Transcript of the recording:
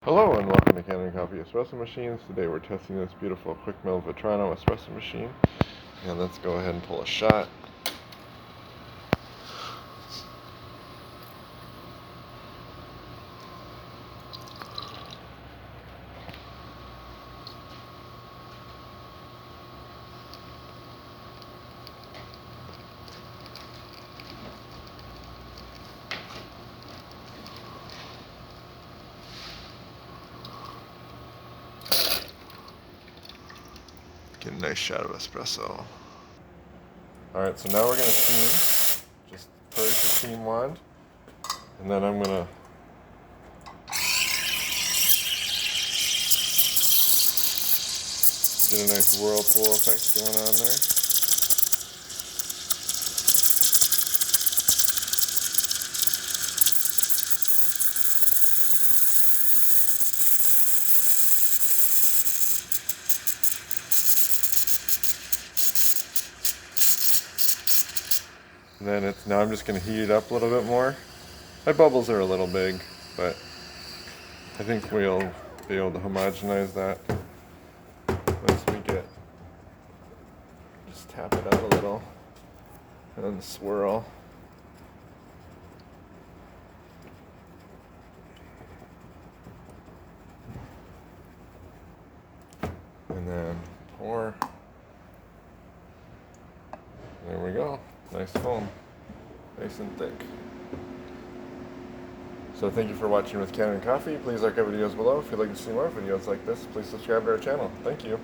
Hello and welcome to Canada Coffee Espresso Machines. Today we're testing this beautiful Quickmill Vetrano espresso machine. And let's go ahead and pull a shot. Get a nice shot of espresso. Alright, so now we're going to steam. Just place the steam wand. And then I'm going to get a nice whirlpool effect going on there. And then now I'm just going to heat it up a little bit more. My bubbles are a little big, but I think we'll be able to homogenize that once we just tap it out a little and then swirl. And then pour. There we go. Nice foam. Nice and thick. So thank you for watching with Canada Coffee. Please like our videos below. If you'd like to see more videos like this, please subscribe to our channel. Thank you.